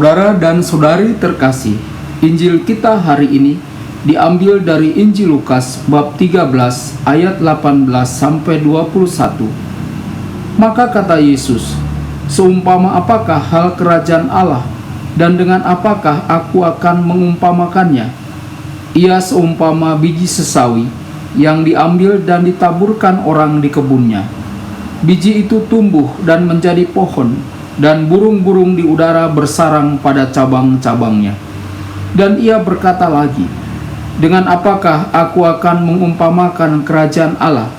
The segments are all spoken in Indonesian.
Saudara dan saudari terkasih, Injil kita hari ini diambil dari Injil Lukas bab 13 ayat 18 sampai 21. Maka kata Yesus, "Seumpama apakah hal kerajaan Allah, dan dengan apakah aku akan mengumpamakannya? Ia seumpama biji sesawi yang diambil dan ditaburkan orang di kebunnya. Biji itu tumbuh dan menjadi pohon, dan burung-burung di udara bersarang pada cabang-cabangnya." Dan ia berkata lagi, "Dengan apakah aku akan mengumpamakan kerajaan Allah?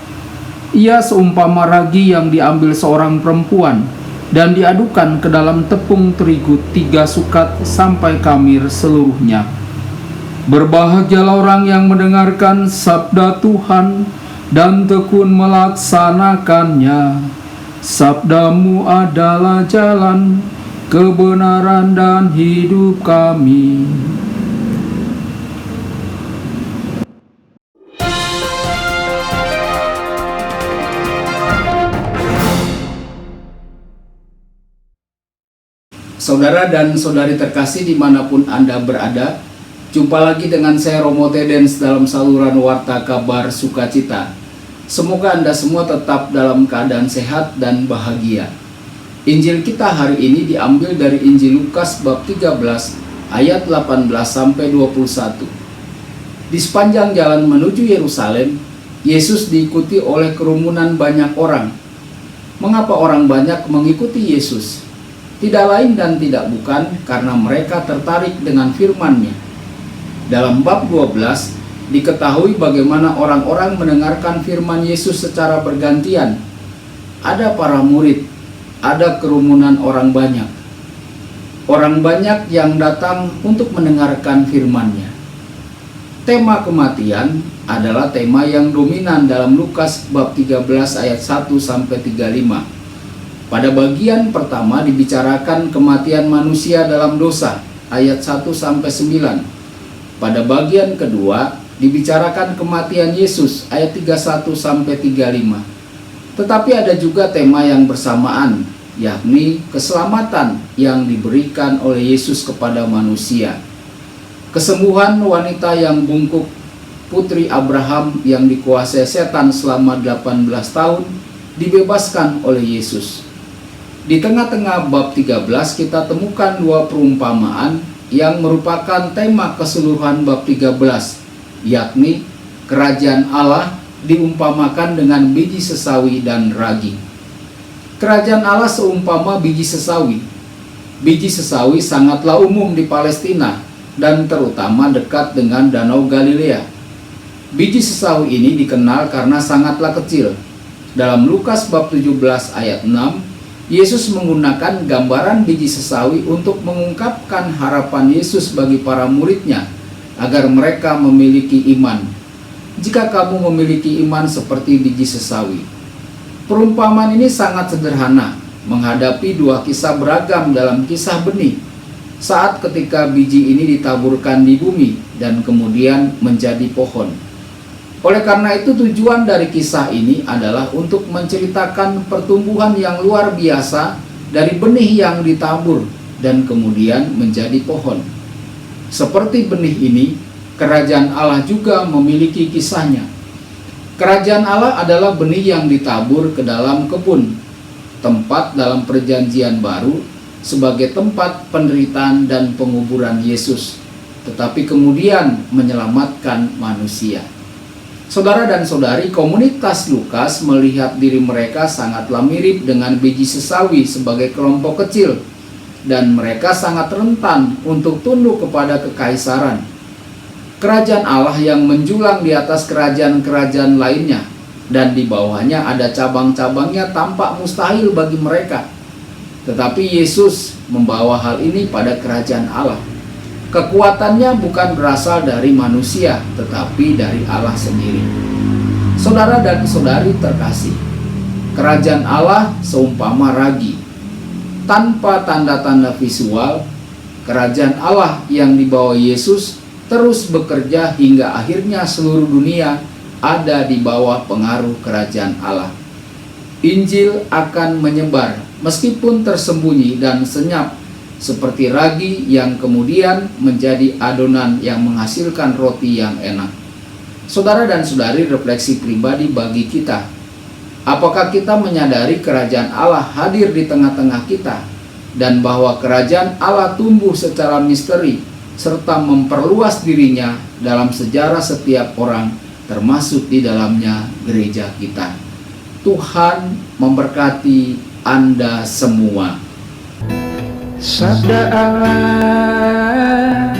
Ia seumpama ragi yang diambil seorang perempuan dan diadukan ke dalam tepung terigu 3 sukat sampai khamir seluruhnya." Berbahagialah orang yang mendengarkan sabda Tuhan dan tekun melaksanakannya. Sabdamu adalah jalan, kebenaran dan hidup kami. Saudara dan saudari terkasih dimanapun Anda berada, jumpa lagi dengan saya Romo Tedens dalam saluran Warta Kabar Sukacita. Semoga Anda semua tetap dalam keadaan sehat dan bahagia. Injil kita hari ini diambil dari Injil Lukas bab 13 ayat 18 sampai 21. Di sepanjang jalan menuju Yerusalem, Yesus diikuti oleh kerumunan banyak orang. Mengapa orang banyak mengikuti Yesus? Tidak lain dan tidak bukan karena mereka tertarik dengan firman-Nya. Dalam bab 12 diketahui bagaimana orang-orang mendengarkan firman Yesus secara bergantian. Ada para murid, ada kerumunan orang banyak. Orang banyak yang datang untuk mendengarkan firman-Nya. Tema kematian adalah tema yang dominan dalam Lukas bab 13 ayat 1 sampai 35. Pada bagian pertama dibicarakan kematian manusia dalam dosa ayat 1 sampai 9. Pada bagian kedua dibicarakan kematian Yesus ayat 31 sampai 35. Tetapi ada juga tema yang bersamaan, yakni keselamatan yang diberikan oleh Yesus kepada manusia. Kesembuhan wanita yang bungkuk, putri Abraham yang dikuasai setan selama 18 tahun, dibebaskan oleh Yesus. Di tengah-tengah bab 13 kita temukan 2 perumpamaan yang merupakan tema keseluruhan bab 13, yakni kerajaan Allah diumpamakan dengan biji sesawi dan ragi. Kerajaan Allah seumpama biji sesawi. Biji sesawi sangatlah umum di Palestina dan terutama dekat dengan Danau Galilea. Biji sesawi ini dikenal karena sangatlah kecil. Dalam Lukas bab 17 ayat 6, Yesus menggunakan gambaran biji sesawi untuk mengungkapkan harapan Yesus bagi para murid-Nya agar mereka memiliki iman. Jika kamu memiliki iman seperti biji sesawi. Perumpamaan ini sangat sederhana menghadapi 2 kisah beragam dalam kisah benih. Saat ketika biji ini ditaburkan di bumi dan kemudian menjadi pohon. Oleh karena itu tujuan dari kisah ini adalah untuk menceritakan pertumbuhan yang luar biasa dari benih yang ditabur dan kemudian menjadi pohon. Seperti benih ini, kerajaan Allah juga memiliki kisahnya. Kerajaan Allah adalah benih yang ditabur ke dalam kebun, tempat dalam perjanjian baru sebagai tempat penderitaan dan penguburan Yesus, tetapi kemudian menyelamatkan manusia. Saudara dan saudari, komunitas Lukas melihat diri mereka sangatlah mirip dengan biji sesawi sebagai kelompok kecil, dan mereka sangat rentan untuk tunduk kepada kekaisaran. Kerajaan Allah yang menjulang di atas kerajaan-kerajaan lainnya, dan di bawahnya ada cabang-cabangnya tampak mustahil bagi mereka. Tetapi Yesus membawa hal ini pada kerajaan Allah. Kekuatannya bukan berasal dari manusia, tetapi dari Allah sendiri. Saudara dan saudari terkasih, kerajaan Allah seumpama ragi. Tanpa tanda-tanda visual, kerajaan Allah yang dibawa Yesus terus bekerja hingga akhirnya seluruh dunia ada di bawah pengaruh kerajaan Allah. Injil akan menyebar meskipun tersembunyi dan senyap seperti ragi yang kemudian menjadi adonan yang menghasilkan roti yang enak. Saudara dan saudari, refleksi pribadi bagi kita. Apakah kita menyadari kerajaan Allah hadir di tengah-tengah kita, dan bahwa kerajaan Allah tumbuh secara misteri serta memperluas dirinya dalam sejarah setiap orang, termasuk di dalamnya gereja kita? Tuhan memberkati Anda semua. Sabda Allah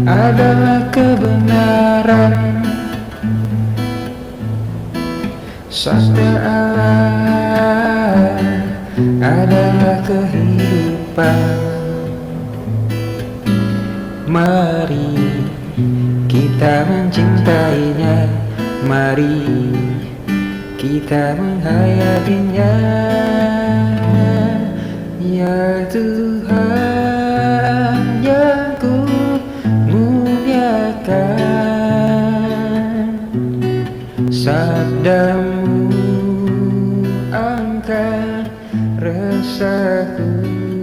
adalah kebenaran. Sabda Allah adalah kehidupan. Mari kita mencintainya, mari kita menghayatinya. Ya Tuhan yang ku muliakan, sabdamu angkat resahku.